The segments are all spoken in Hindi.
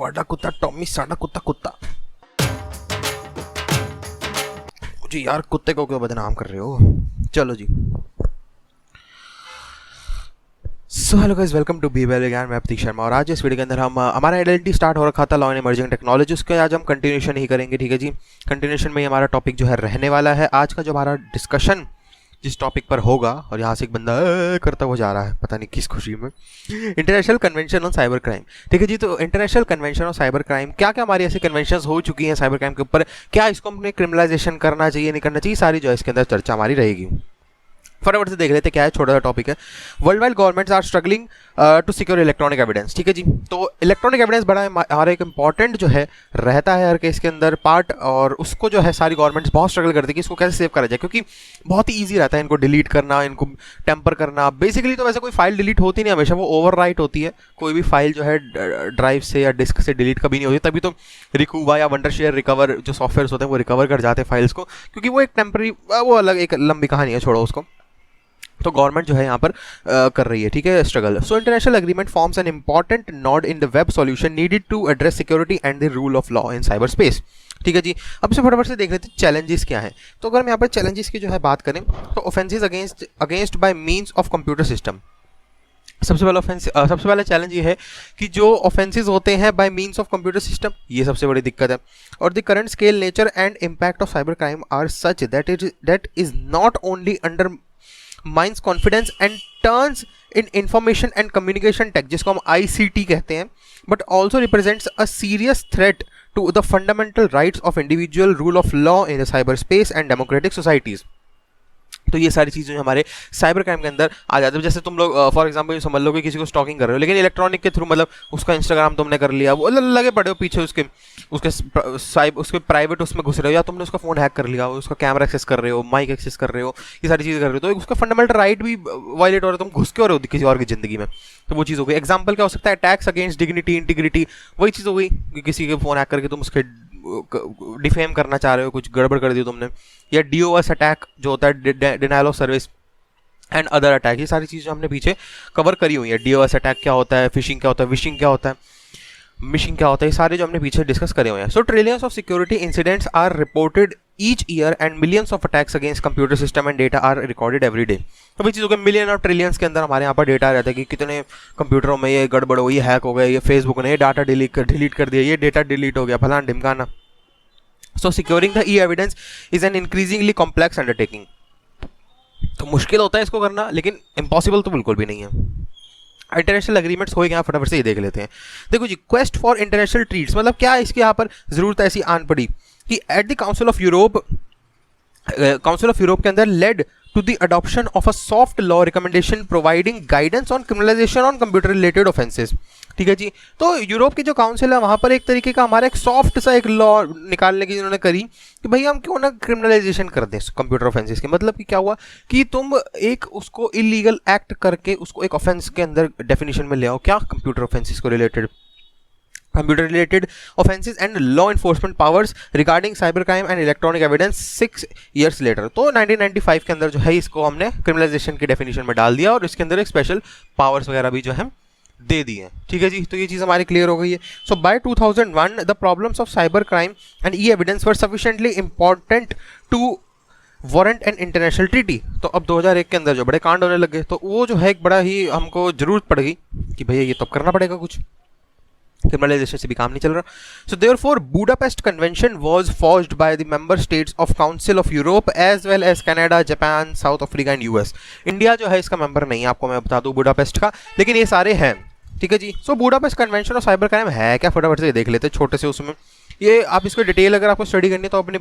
वाडा कुत्ता टॉमी साडा कुत्ता कुत्ता। जी यार, कुत्ते को क्यों बदनाम कर रहे हो? चलो जी। So hello guys, welcome to be well again. मैं प्रतीक शर्मा और आज इस वीडियो के अंदर हम हमारा आइडेंटिटी स्टार्ट हो रखा था लॉ एंड इमर्जिंग टेक्नोलॉजी, उसके आज हम कंटिन्यूशन ही करेंगे। ठीक है जी, कंटिन्यूशन में ही हमारा टॉपिक जो है रहने वाला है। आज का जो हमारा डिस्कशन जिस टॉपिक पर होगा, और यहाँ से एक बंदा करता हुआ जा रहा है पता नहीं किस खुशी में, international convention on cyber crime. ठीक है जी, तो international convention on cyber crime, क्या क्या हमारी ऐसी कन्वेंशन हो चुकी हैं साइबर क्राइम के ऊपर, क्या इसको हमने क्रिमिनलाइजेशन करना चाहिए नहीं करना चाहिए, सारी जो है इसके अंदर चर्चा हमारी रहेगी। फटाफट से देख लेते क्या है, छोटा सा टॉपिक है। World wide governments are struggling to secure electronic evidence. ठीक है जी, तो इलेक्ट्रॉनिक एविडेंस बड़ा हमारा एक इंपॉर्टेंट जो है रहता है हर केस के अंदर पार्ट, और उसको जो है सारी गवर्नमेंट्स बहुत स्ट्रगल करती है कि इसको कैसे सेव करा जाए, क्योंकि बहुत ही ईजी रहता है इनको डिलीट करना, इनको टेम्पर करना। बेसिकली तो वैसे कोई फाइल डिलीट होती नहीं, हमेशा वो ओवरराइट होती है। कोई भी फाइल जो है ड्राइव से या डिस्क से डिलीट कभी नहीं होती, तभी तो रिकूवा या वंडरशेयर रिकवर जो सॉफ्टवेयर होते हैं वो रिकवर कर जाते हैं फाइल्स को, क्योंकि वो एक टेम्पररी, वो अलग एक लंबी कहानी है, छोड़ो उसको। तो गवर्नमेंट जो है यहाँ पर कर रही है, ठीक है, struggle. So international agreement forms an important node in the web solution needed to address security and the rule of law in cyber space. ठीक है जी, अब से फटाफट से देख लेते हैं चैलेंजेस क्या है। तो अगर हम यहाँ पर चैलेंजेस की जो है बात करें, तो offences against by means of computer system. सबसे पहला चैलेंज ये है कि जो ऑफेंसेस होते हैं by means of computer system, ये सबसे बड़ी दिक्कत है। और the current scale, nature and impact of cyber crime are such that is not only undermines confidence and turns in information and communication tech, जिसको हम ICT कहते हैं, but also represents a serious threat to the fundamental rights of individual, rule of law in the cyber space and democratic societies. तो ये सारी चीज़ें हमारे साइबर क्राइम के अंदर आ जाते हैं। जैसे तुम लोग फॉर एग्जांपल समझ लो कि किसी को स्टॉकिंग कर रहे हो, लेकिन इलेक्ट्रॉनिक के थ्रू, मतलब उसका इंस्टाग्राम तुमने कर लिया, वो लगे पड़े हो पीछे उसके प्राइवेट उसमें घुस रहे हो, या तुमने उसका फ़ोन हैक कर लिया, उसका कैमरा एक्सेस कर रहे हो, माइक एक्सेस कर रहे हो, ये सारी चीज़ें कर रहे हो, तो उसका फंडामेंटल राइट भी वायलेट हो रहा है, तुम घुस के हो रहे हो किसी और की ज़िंदगी में। तो वो चीज़ हो गई। एग्जाम्पल क्या हो सकता है? अटैक्स अगेंस्ट डिग्निटी, इंटीग्रिटी, वही चीज़ हो गई कि किसी के फ़ोन हैक करके तुम उसके डिफेम करना चाह रहे हो, कुछ गड़बड़ कर दी तुमने। या DOS अटैक जो होता है, denial of service and other attack, ये सारी चीज़ें हमने पीछे कवर करी हुई है। DOS अटैक क्या होता है, फिशिंग क्या होता है, विशिंग क्या होता है, मिशिंग क्या होता है, ये सारे जो हमने पीछे डिस्कस करे हुए हैं। So trillions of security incidents are reported each year and millions of attacks against computer system and data are recorded every day. तो वही चीज़ हो गई, मिलियन और ट्रिलियंस के अंदर हमारे यहाँ पर डेटा रहता है कि कितने कंप्यूटरों में ये गड़बड़ हो, ये हैक हो गया, ये फेसबुक ने ये डाटा डिलीट कर दिया, ये डेटा डिलीट हो गया, फलाना ढिमकाना। So securing the e-evidence is an increasingly complex undertaking. तो मुश्किल होता है इसको करना, लेकिन इम्पॉसिबल तो बिल्कुल भी नहीं है। इंटरनेशनल एग्रीमेंट्स हो गए, फटाफट से ये देख लेते हैं। देखो जी, क्वेस्ट फॉर इंटरनेशनल ट्रीट्स, मतलब क्या इसके यहाँ पर ज़रूरत ऐसी आन पड़ी कि at the council of Europe के अंदर lead to the adoption of a soft law recommendation providing guidance on criminalization on computer related offenses। ठीक है जी, तो यूरोप की जो काउंसिल है वहाँ पर एक तरीके का हमारा एक सॉफ्ट सा एक लॉ निकालने की जिन्होंने करी कि भाई हम क्यों ना क्रिमिनलाइजेशन कर दें कंप्यूटर ऑफेंसेस के। मतलब कि क्या हुआ कि तुम एक उसको इलीगल एक्ट करके उसको एक ऑफेंस के अंदर डेफिनेशन में ले आओ, क्या कंप्यूटर ऑफेंसेस को related, computer related offenses and law enforcement powers regarding cyber crime and electronic evidence 6 years later। तो 1995 के अंदर जो है इसको हमने क्रिमिनलाइजेशन की डेफिनेशन में डाल दिया और इसके अंदर एक स्पेशल पावर्स वगैरह भी जो है दे दिए। ठीक है जी, तो ये चीज़ हमारी क्लियर हो गई है। So by 2001 the problems of cyber crime and e-evidence were sufficiently important to warrant and international treaty. तो अब 2001 के अंदर जो बड़े कांड होने लगे, तो वो जो है एक बड़ा ही हमको जरूरत पड़ गई कि भैया ये तो करना पड़ेगा कुछ, criminalization से भी काम नहीं चल रहा। So therefore Budapest Convention was forged by the member states of Council of Europe as well as Canada, Japan, South Africa and US। India जो है इसका मेंबर नहीं है, आपको मैं बता दूं बुडापेस्ट का, लेकिन ये सारे हैं। ठीक है जी, so Budapest convention of cyber crime है क्या, फटाफट से देख लेते हैं छोटे से उसमें। ये आप इसको डिटेल अगर आपको स्टडी करनी है तो अपने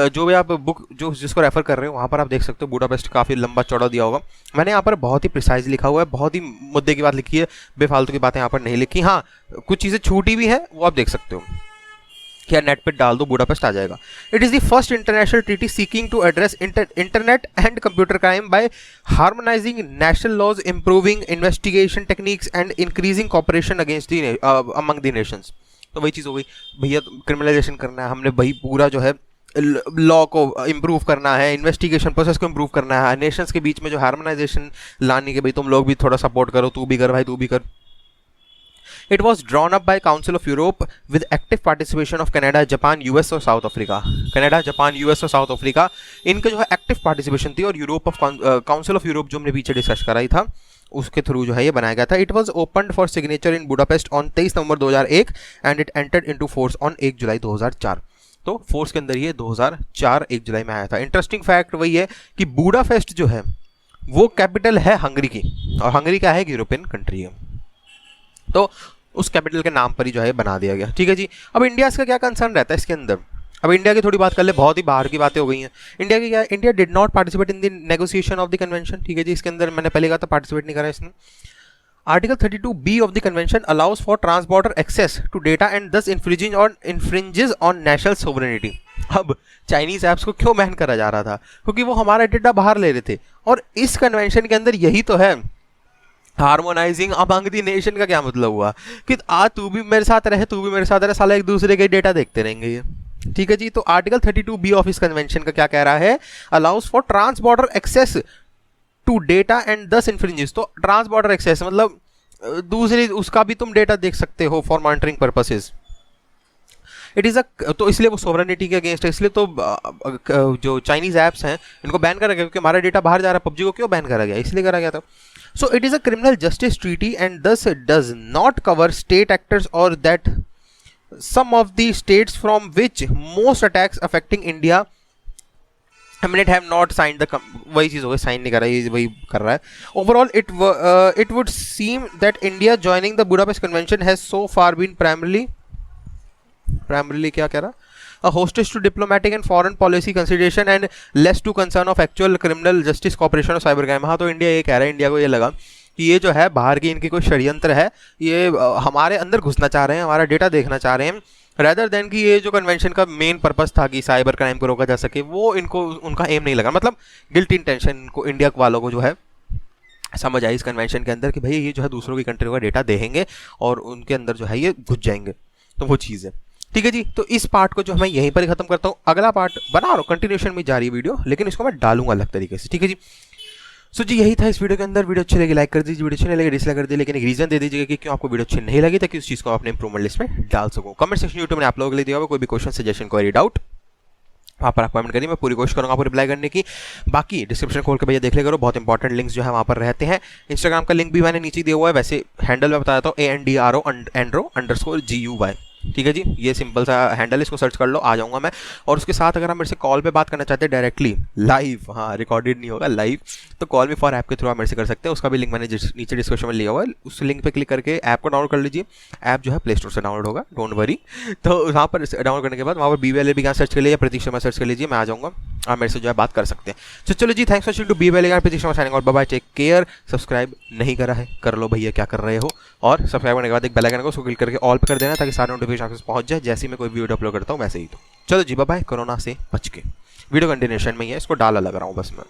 जो भी आप बुक जो जिसको रेफर कर रहे हो वहाँ पर आप देख सकते हो। बुडापेस्ट काफ़ी लंबा चौड़ा दिया होगा, मैंने यहाँ पर बहुत ही प्रिसाइज लिखा हुआ है, बहुत ही मुद्दे की बात लिखी है, बेफालतू की बातें यहाँ पर नहीं लिखी। हाँ, कुछ चीज़ें छूटी भी है, वो आप देख सकते हो, क्या नेट पे डाल दो बुडापेस्ट आ जाएगा। It is the first international treaty seeking to address internet and computer crime by harmonising national laws, improving investigation techniques and increasing cooperation against among the nations. तो वही चीज़ हो गई, भैया क्रिमिनलाइजेशन करना है हमने, वही पूरा जो है लॉ को इम्प्रूव करना है, इन्वेस्टिगेशन प्रोसेस को इम्प्रूव करना है, नेशंस के बीच में जो हार्मोनाइजेशन लाने के, भाई तुम लोग भी थोड़ा सपोर्ट करो, तू भी कर भाई, तू भी कर। It was drawn up by council of Europe with active participation of Canada, Japan, US और South Africa. Canada, Japan, US और साउथ अफ्रीका, इनका जो है एक्टिव पार्टिसिपेशन थी, और Europe of council of Europe जो हमने पीछे डिस्कस कराई था उसके थ्रू जो है ये बनाया गया था। It was open for signature in Budapest on 23 November 2001 and it entered into force on 1 जुलाई 2004। तो फोर्स के अंदर ये 2004 1 जुलाई में आया था। इंटरेस्टिंग फैक्ट वही है कि बुडापेस्ट जो है वो कैपिटल है हंगरी की, और हंगरी क्या है, यूरोपियन कंट्री है, तो उस कैपिटल के नाम पर ही जो है बना दिया गया। ठीक है जी। अब इंडिया का क्या कंसर्न रहता है इसके अंदर, अब इंडिया की थोड़ी बात कर ले, बहुत ही बाहर की बातें हो गई हैं। इंडिया की क्या है, India did not participate in the negotiation of the convention. ठीक है जी, इसके अंदर मैंने पहले कहा था पार्टिसिपेट नहीं करा इसने। Article 32B of the convention allows for transborder access to data and दस इन्फ्रिंजेस ऑन नेशनल सोवरेनिटी। अब चाइनीज ऐप्स को क्यों बैन करा जा रहा था, क्योंकि वो हमारा डेटा बाहर ले रहे थे, और इस कन्वेंशन के अंदर यही तो है हार्मोनाइजिंग अमंग द नेशन। का क्या मतलब हुआ कि तू भी मेरे साथ रहे, तू भी मेरे साथ रहे, साला एक दूसरे के डेटा देखते रहेंगे ये। ठीक है जी। तो आर्टिकल 32B ऑफ इस कन्वेंशन का क्या कह रहा है, allows for trans border access to data and दस इन्फ्रिंजेस। तो ट्रांस बॉर्डर एक्सेस मतलब दूसरी उसका भी तुम डेटा देख सकते हो for monitoring purposes. It is अ, तो इसलिए वो सोवरेनिटी के अगेंस्ट है, इसलिए तो जो चाइनीज ऐप्स हैं इनको बैन करा गया, क्योंकि हमारा डेटा बाहर जा रहा है। पबजी को क्यों बैन करा गया, इसलिए करा गया था। So it is a criminal justice treaty and this does not cover state actors और that some of the states from which most attacks affecting India emanate have not signed the वही चीज़ हो गई, साइन नहीं कर रहा है, वही कर रहा है। Overall it would seem that India joining the Budapest Convention has so far been primarily क्या कह रहा, a hostage to diplomatic and foreign policy consideration and less to concern of actual criminal justice cooperation और cyber crime। हाँ, तो इंडिया ये कह रहा है, इंडिया को ये लगा कि ये जो है बाहर की इनकी कोई षड्यंत्र है, ये हमारे अंदर घुसना चाह रहे हैं, हमारा डेटा देखना चाह रहे हैं, रेदर देन कि ये जो कन्वेंशन का मेन पर्पस था कि साइबर क्राइम को रोका जा सके, वो इनको उनका एम नहीं लगा। मतलब गिल्ट इंटेंशन को इंडिया वालों को जो है समझ आई इस कन्वेंशन के अंदर कि भाई ये जो है दूसरों की कंट्री का डेटा देखेंगे और उनके अंदर जो है ये घुस जाएंगे, तो वो चीज़ है। ठीक है जी। तो इस पार्ट को जो मैं यहीं पर ही खत्म करता हूँ, अगला पार्ट बना रहा हूँ, कंटिन्यूशन में जा रही वीडियो, लेकिन इसको मैं डालूंगा अलग तरीके से। ठीक है जी। सो जी यही था इस वीडियो के अंदर। वीडियो अच्छी लगी लाइक कर दीजिए, वीडियो अच्छी नहीं लगी डिसलाइक कर दीजिए, लेकिन एक रीजन दे दीजिएगा कि क्यों आपको वीडियो अच्छी नहीं लगी, ताकि उस चीज़ को अपने इंप्रूवमेंट लिस्ट में डाल सकूँ। कमेंट सेक्शन यूट्यूब में आप लोगों के लिए दिया होगा, कोई भी क्वेश्चन सजेशन क्वेरी डाउट वहाँ पर आप कमेंट करिए, मैं पूरी कोशिश करूँगा आपको रिप्लाई करने की। बाकी डिस्क्रिप्शन खोल के भैया देख ले करो, बहुत इंपॉर्टेंट लिंक्स जो है वहाँ पर रहते हैं। इंस्टाग्राम का लिंक भी मैंने नीचे दिया हुआ है, वैसे हैंडल में बताया था ANDRO_GUY। ठीक है जी, ये सिंपल सा हैंडल है, इसको सर्च कर लो, आ जाऊंगा मैं। और उसके साथ अगर आप मेरे से कॉल पे बात करना चाहते हैं डायरेक्टली लाइव, हाँ रिकॉर्डेड नहीं होगा, लाइव, तो कॉल मी फॉर ऐप के थ्रू आप मेरे से कर सकते हैं। उसका भी लिंक मैंने नीचे डिस्क्रिप्शन में लिया हुआ है, उस लिंक पे क्लिक करके ऐप को डाउनलोड कर लीजिए। ऐप जो है प्ले स्टोर से डाउनलोड होगा, डोंट वरी। तो वहाँ पर डाउनलोड करने के बाद वहाँ पर BBL भी सर्च कर लीजिए, प्रतीक शर्मा सर्च कर लीजिए, मैं आ जाऊँगा, आप मेरे से जो है बात कर सकते हैं। तो चलो जी, thanks for watching to BBL, Pratik Sharma signing out, bye bye, take care. Subscribe नहीं करा है कर लो भैया, क्या कर रहे हो, और सब्सक्राइब करने के बाद एक बेल आइकन को उसको क्लिक करके ऑल पे कर देना, ताकि सारे नोटिफिकेशन आपके पहुंच जाए जैसे ही मैं कोई वीडियो अपलोड करता हूँ वैसे ही। तो चलो जी बाय बाय, कोरोना से बच के। वीडियो कंटिन्यूशन में ही है, इसको डाला लग रहा हूँ बस मैं।